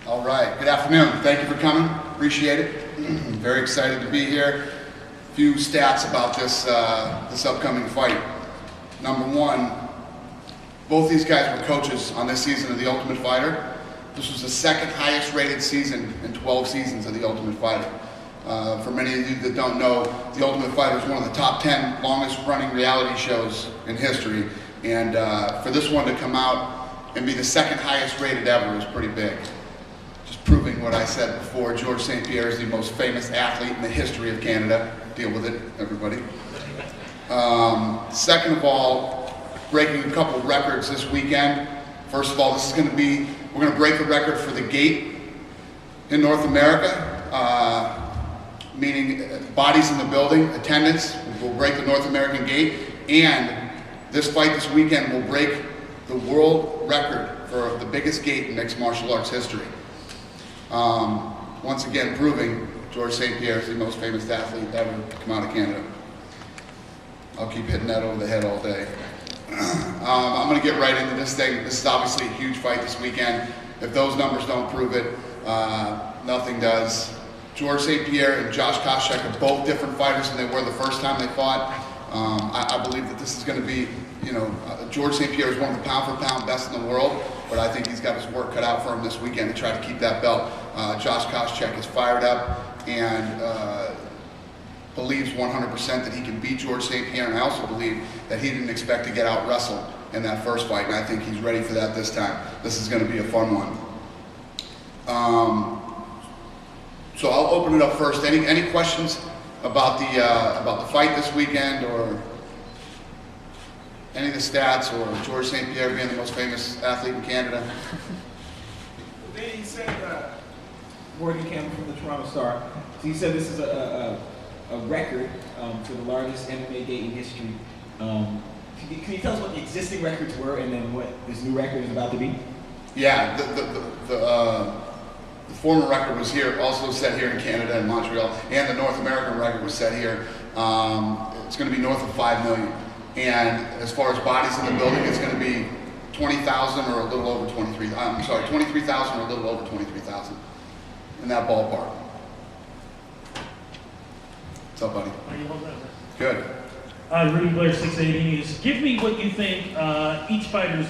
All right, good afternoon. Thank you for coming. Appreciate it. Very excited to be here. A few stats about this upcoming fight. Number one, both these guys were coaches on this season of The Ultimate Fighter. This was the second highest rated season in 12 seasons of The Ultimate Fighter. For many of you that don't know, The Ultimate Fighter is one of the top 10 longest running reality shows in history. And for this one to come out and be the second highest rated ever is pretty big. Just proving what I said before, George St. Pierre is the most famous athlete in the history of Canada. Deal with it, everybody. Second of all, breaking a couple of records this weekend. First of all, we're going to break the record for the gate in North America, meaning bodies in the building, attendance. We'll break the North American gate, and this fight this weekend will break the world record for the biggest gate in mixed martial arts history. Once again, proving George St. Pierre is the most famous athlete ever to come out of Canada. I'll keep hitting that over the head all day. I'm going to get right into this thing. This is obviously a huge fight this weekend. If those numbers don't prove it, nothing does. George St. Pierre and Josh Koscheck are both different fighters than they were the first time they fought. I believe that this is going to be, George St. Pierre is one of the pound-for-pound best in the world, but I think he's got his work cut out for him this weekend to try to keep that belt. Josh Koscheck is fired up and believes 100% that he can beat George St. Pierre, and I also believe that he didn't expect to get out-wrestled in that first fight, and I think he's ready for that this time. This is going to be a fun one. So I'll open it up first. Any questions about the fight this weekend, or any of the stats, or George St. Pierre being the most famous athlete in Canada? Then you said Morgan Campbell from the Toronto Star. So you said this is a record for the largest MMA gate in history. Can you tell us what the existing records were and then what this new record is about to be? Yeah, the former record was here, also set here in Canada and Montreal, and the North American record was set here. It's going to be north of 5 million. And as far as bodies in the building, it's going to be 20,000 or a little over 23,000. I'm sorry, 23,000 or a little over 23,000 in that ballpark. What's up, buddy? How you holding up? Good. Rudy Blair, 680 News. Give me what you think each fighter's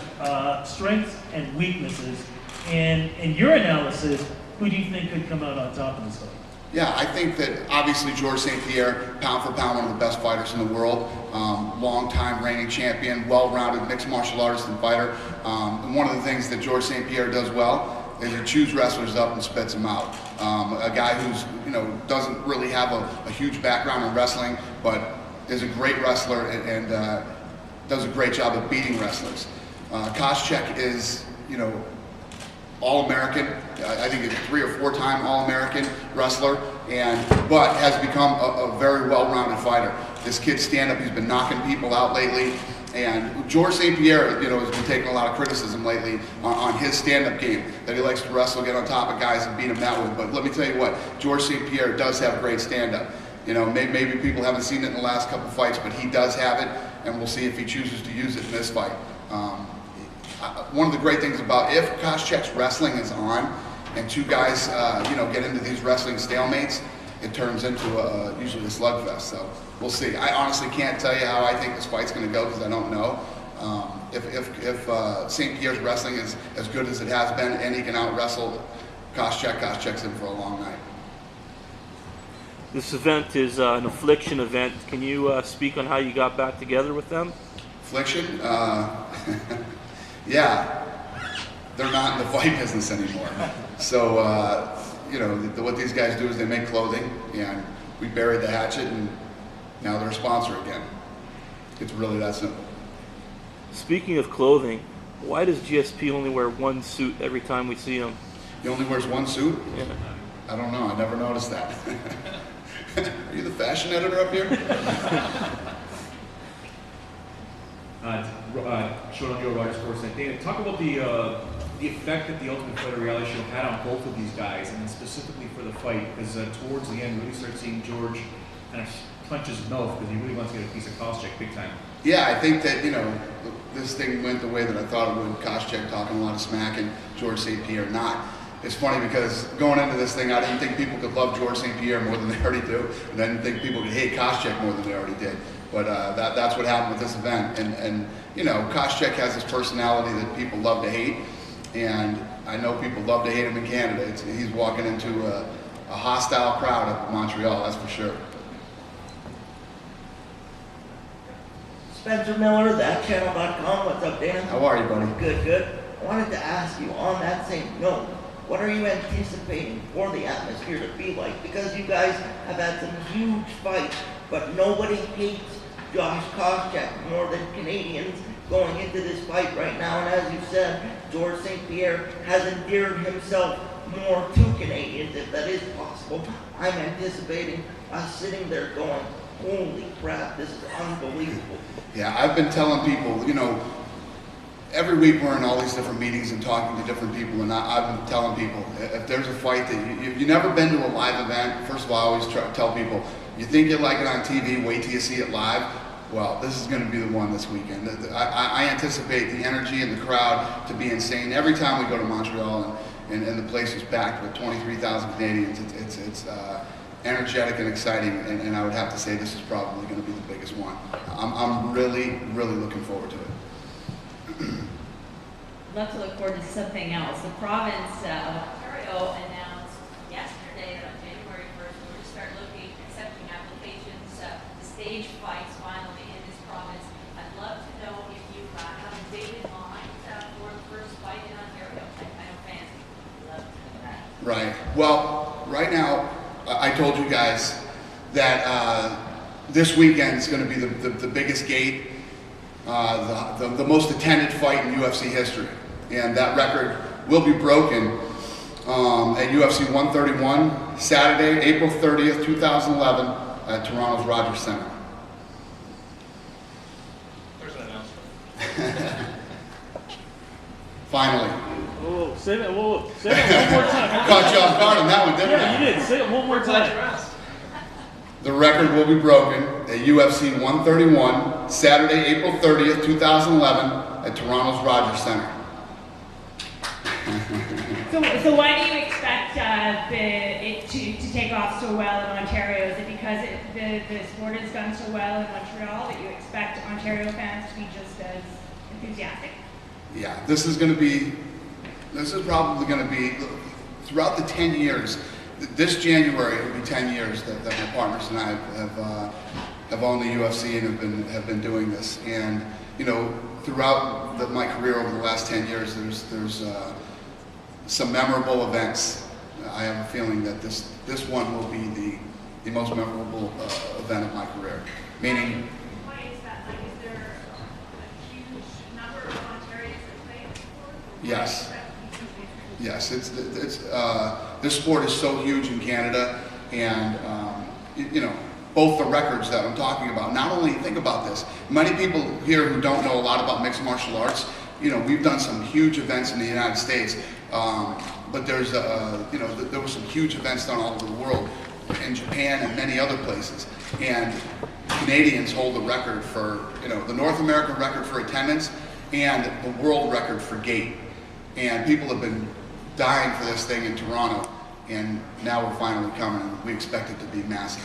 strengths and weaknesses, and in your analysis, who do you think could come out on top of this fight? Yeah, I think that obviously George St. Pierre, pound for pound, one of the best fighters in the world, long-time reigning champion, well-rounded mixed martial artist and fighter. And one of the things that George St. Pierre does well is he chews wrestlers up and spits them out. A guy who's doesn't really have a huge background in wrestling, but is a great wrestler and does a great job of beating wrestlers. Koscheck is All-American. I think he's a 3 or 4-time All-American wrestler, but has become a very well-rounded fighter. This kid's stand-up, he's been knocking people out lately, and George St. Pierre, has been taking a lot of criticism lately on his stand-up game, that he likes to wrestle, get on top of guys and beat them that way. But let me tell you what, George St. Pierre does have great stand-up. Maybe people haven't seen it in the last couple fights, but he does have it, and we'll see if he chooses to use it in this fight. One of the great things about if Koscheck's wrestling is on and two guys, get into these wrestling stalemates, it turns into usually a slugfest. So we'll see. I honestly can't tell you how I think this fight's going to go because I don't know. If St. Pierre's wrestling is as good as it has been and he can out-wrestle Koscheck's in for a long night. This event is an Affliction event. Can you speak on how you got back together with them? Affliction? Yeah, they're not in the fight business anymore. So, what these guys do is they make clothing, and we buried the hatchet, and now they're a sponsor again. It's really that simple. Speaking of clothing, why does GSP only wear one suit every time we see him? He only wears one suit? Yeah. I don't know. I never noticed that. Are you the fashion editor up here? Sean Joe Rogers, Sports Night. Dana, talk about the effect that the Ultimate Fighter reality show had on both of these guys, and then specifically for the fight, because towards the end, we really start seeing George kind of clench his mouth because he really wants to get a piece of Koscheck big time. Yeah, I think that, this thing went the way that I thought it would. Koscheck talking a lot of smack and George St. Pierre not. it's funny because going into this thing, I didn't think people could love George St. Pierre more than they already do, and I didn't think people could hate Koscheck more than they already did. But that's what happened with this event. And you know, Koscheck has this personality that people love to hate, and I know people love to hate him in Canada. He's walking into a hostile crowd up in Montreal, that's for sure. Spencer Miller, thatchannel.com. What's up, Dan? How are you, buddy? Good, good. I wanted to ask you on that same note, what are you anticipating for the atmosphere to be like? Because you guys have had some huge fights, but nobody hates Josh Koscheck more than Canadians going into this fight right now. And as you said, George St. Pierre has endeared himself more to Canadians, if that is possible. I'm anticipating us sitting there going, holy crap, this is unbelievable. Yeah, I've been telling people, you know, every week we're in all these different meetings and talking to different people, and I've been telling people, if there's a fight that you've never been to a live event, first of all, I always tell people, you think you like it on TV, wait till you see it live. Well, this is going to be the one this weekend. I anticipate the energy in the crowd to be insane. Every time we go to Montreal and the place is packed with 23,000 Canadians, it's energetic and exciting, and I would have to say this is probably going to be the biggest one. I'm really, really looking forward to it. I'd love to look forward to something else. The province of Ontario announced yesterday that on January 1st, we're going to start accepting applications to stage fights finally in this province. I'd love to know if you have a date in mind for the first fight in Ontario. I know fans would love to know that. Right. Well, right now, I told you guys that this weekend is going to be the biggest gate, the most attended fight in UFC history. And that record will be broken at UFC 131, Saturday, April 30th, 2011, at Toronto's Rogers Centre. There's an announcement. Finally. Whoa, say that one more time. Caught you off guard on that one, didn't I? Yeah, you did. Say it one more time. The record will be broken at UFC 131, Saturday, April 30th, 2011, at Toronto's Rogers Centre. So why do you expect it to take off so well in Ontario? Is it because the sport has done so well in Montreal that you expect Ontario fans to be just as enthusiastic? Yeah, this is probably going to be, throughout the 10 years, this January it will be 10 years that my partners and I have owned the UFC and have been doing this. And you know, throughout my career over the last 10 years, there's some memorable events. I have a feeling that this one will be the most memorable event of my career. Meaning, Why is that? Like, is there a huge number of Ontarians that play the sport? yes. Yes, this sport is so huge in Canada, and you know, both the records that I'm talking about. Not only, think about this, many people here who don't know a lot about mixed martial arts, you know, we've done some huge events in the United States, but there's you know, there were some huge events done all over the world, in Japan and many other places, and Canadians hold the record for, you know, the North American record for attendance and the world record for gate. And people have been dying for this thing in Toronto, and now we're finally coming, and we expect it to be massive.